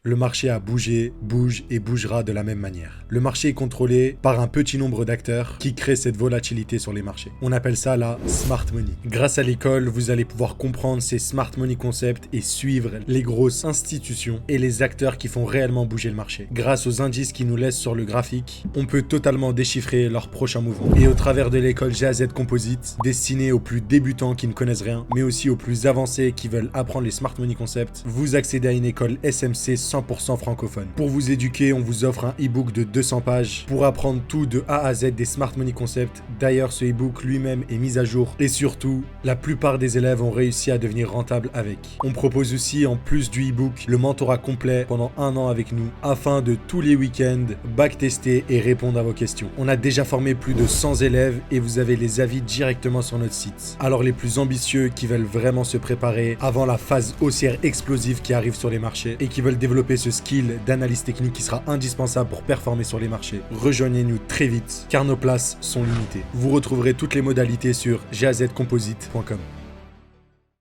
Le marché a bougé, bouge et bougera de la même manière. Le marché est contrôlé par un petit nombre d'acteurs qui créent cette volatilité sur les marchés. On appelle ça la smart money. Grâce à l'école, vous allez pouvoir comprendre ces smart money concepts et suivre les grosses institutions et les acteurs qui font réellement bouger le marché. Grâce aux indices qui nous laissent sur le graphique, on peut totalement déchiffrer leurs prochains mouvements. Et au travers de l'école GAZ Composite, destinée aux plus débutants qui ne connaissent rien, mais aussi aux plus avancés qui veulent apprendre les smart money concepts, vous accédez à une école SMC 100% francophone. Pour vous éduquer, on vous offre un e-book de 200 pages pour apprendre tout de A à Z des smart money concepts. D'ailleurs, ce e-book lui-même est mis à jour et surtout, la plupart des élèves ont réussi à devenir rentables avec. On propose aussi, en plus du e-book, le mentorat complet pendant 1 an avec nous afin de tous les week-ends backtester et répondre à vos questions. On a déjà formé plus de 100 élèves et vous avez les avis directement sur notre site. Alors les plus ambitieux qui veulent vraiment se préparer avant la phase haussière explosive qui arrive sur les marchés et qui veulent développer ce skill d'analyse technique qui sera indispensable pour performer sur les marchés, rejoignez-nous très vite car nos places sont limitées. Vous retrouverez toutes les modalités sur gazcomposite.com.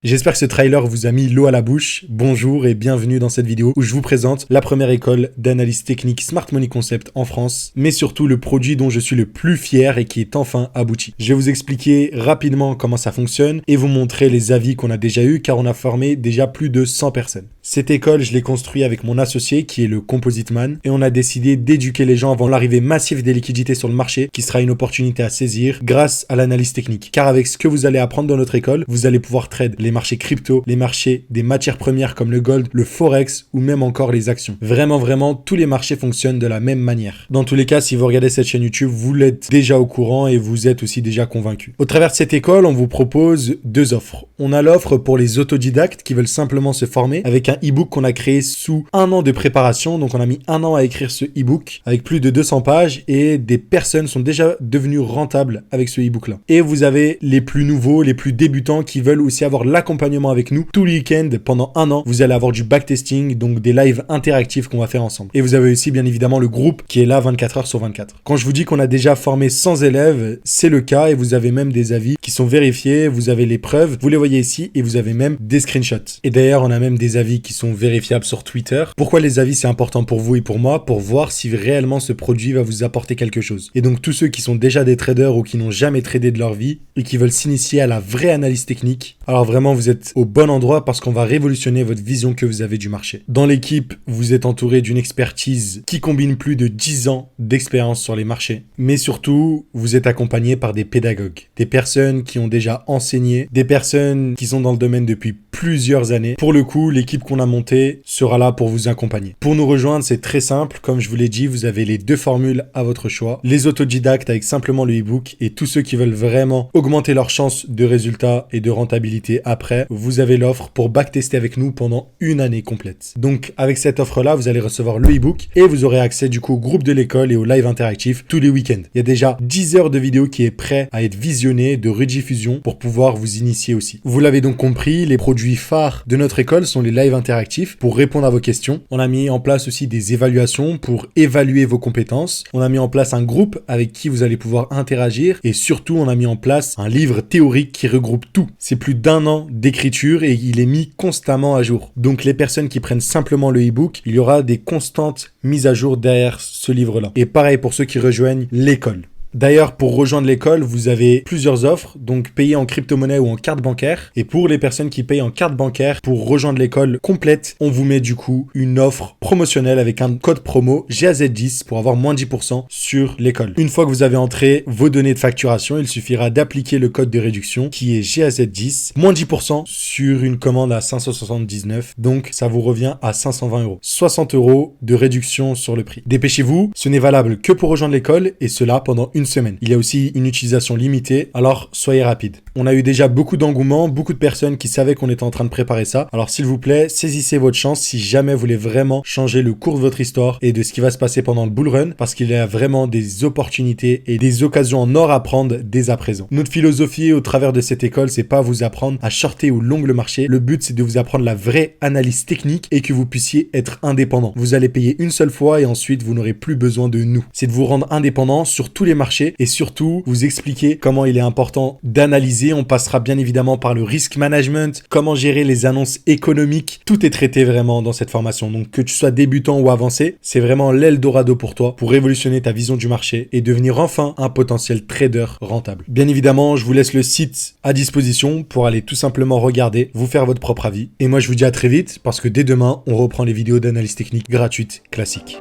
J'espère que ce trailer vous a mis l'eau à la bouche. Bonjour et bienvenue dans cette vidéo où je vous présente la première école d'analyse technique Smart Money Concept en France, mais surtout le produit dont je suis le plus fier et qui est enfin abouti. Je vais vous expliquer rapidement comment ça fonctionne et vous montrer les avis qu'on a déjà eus car on a formé déjà plus de 100 personnes. Cette école, je l'ai construite avec mon associé qui est le Composite Man et on a décidé d'éduquer les gens avant l'arrivée massive des liquidités sur le marché qui sera une opportunité à saisir grâce à l'analyse technique. Car avec ce que vous allez apprendre dans notre école, vous allez pouvoir trade les marchés crypto, les marchés des matières premières comme le gold, le forex ou même encore les actions. Vraiment, tous les marchés fonctionnent de la même manière. Dans tous les cas, si vous regardez cette chaîne YouTube, vous l'êtes déjà au courant et vous êtes aussi déjà convaincu. Au travers de cette école, on vous propose 2 offres. On a l'offre pour les autodidactes qui veulent simplement se former avec un e-book qu'on a créé sous 1 an de préparation. Donc on a mis 1 an à écrire ce e-book avec plus de 200 pages et des personnes sont déjà devenues rentables avec ce e-book là. Et vous avez les plus nouveaux, les plus débutants qui veulent aussi avoir l'accompagnement avec nous tout le week-end pendant 1 an. Vous allez avoir du backtesting, donc des lives interactifs qu'on va faire ensemble. Et vous avez aussi bien évidemment le groupe qui est là 24 heures sur 24. Quand je vous dis qu'on a déjà formé 100 élèves, c'est le cas et vous avez même des avis qui sont vérifiés, vous avez les preuves, vous les voyez ici et vous avez même des screenshots. Et d'ailleurs, on a même des avis qui sont vérifiables sur Twitter. Pourquoi les avis c'est important pour vous et pour moi? Pour voir si réellement ce produit va vous apporter quelque chose. Et donc tous ceux qui sont déjà des traders ou qui n'ont jamais tradé de leur vie et qui veulent s'initier à la vraie analyse technique, alors vraiment vous êtes au bon endroit parce qu'on va révolutionner votre vision que vous avez du marché. Dans l'équipe, vous êtes entouré d'une expertise qui combine plus de 10 ans d'expérience sur les marchés. Mais surtout, vous êtes accompagné par des pédagogues, des personnes qui ont déjà enseigné, des personnes qui sont dans le domaine depuis plusieurs années. Pour le coup, l'équipe qu'on a montée sera là pour vous accompagner. Pour nous rejoindre, c'est très simple. Comme je vous l'ai dit, vous avez les 2 formules à votre choix. Les autodidactes avec simplement le e-book et tous ceux qui veulent vraiment augmenter leurs chances de résultats et de rentabilité après, vous avez l'offre pour backtester avec nous pendant 1 année complète. Donc, avec cette offre-là, vous allez recevoir le e-book et vous aurez accès du coup au groupe de l'école et au live interactif tous les week-ends. Il y a déjà 10 heures de vidéo qui est prêt à être visionné de rediffusion pour pouvoir vous initier aussi. Vous l'avez donc compris, les produits phares de notre école sont les lives interactifs pour répondre à vos questions. On a mis en place aussi des évaluations pour évaluer vos compétences. On a mis en place un groupe avec qui vous allez pouvoir interagir et surtout, on a mis en place un livre théorique qui regroupe tout. C'est plus d'1 an d'écriture et il est mis constamment à jour. Donc les personnes qui prennent simplement le e-book, il y aura des constantes mises à jour derrière ce livre-là. Et pareil pour ceux qui rejoignent l'école. D'ailleurs, pour rejoindre l'école, vous avez plusieurs offres, donc payer en crypto-monnaie ou en carte bancaire. Et pour les personnes qui payent en carte bancaire, pour rejoindre l'école complète, on vous met du coup une offre promotionnelle avec un code promo GAZ10 pour avoir moins 10% sur l'école. Une fois que vous avez entré vos données de facturation, il suffira d'appliquer le code de réduction qui est GAZ10, moins 10% sur une commande à 579, donc ça vous revient à 520 €. 60 € de réduction sur le prix. Dépêchez-vous, ce n'est valable que pour rejoindre l'école et cela pendant une semaine. Il y a aussi une utilisation limitée, alors soyez rapide. On a eu déjà beaucoup d'engouement, beaucoup de personnes qui savaient qu'on était en train de préparer ça. Alors s'il vous plaît, saisissez votre chance si jamais vous voulez vraiment changer le cours de votre histoire et de ce qui va se passer pendant le bull run, parce qu'il y a vraiment des opportunités et des occasions en or à prendre dès à présent. Notre philosophie au travers de cette école, c'est pas vous apprendre à shorter ou long le marché. Le but, c'est de vous apprendre la vraie analyse technique et que vous puissiez être indépendant. Vous allez payer une seule fois et ensuite vous n'aurez plus besoin de nous. C'est de vous rendre indépendant sur tous les marchés marché et surtout vous expliquer comment il est important d'analyser. On passera bien évidemment par le risk management, comment gérer les annonces économiques. Tout est traité vraiment dans cette formation. Donc que tu sois débutant ou avancé, c'est vraiment l'Eldorado pour toi, pour révolutionner ta vision du marché et devenir enfin un potentiel trader rentable. Bien évidemment, je vous laisse le site à disposition pour aller tout simplement regarder, vous faire votre propre avis. Et moi, je vous dis à très vite parce que dès demain, on reprend les vidéos d'analyse technique gratuites classiques.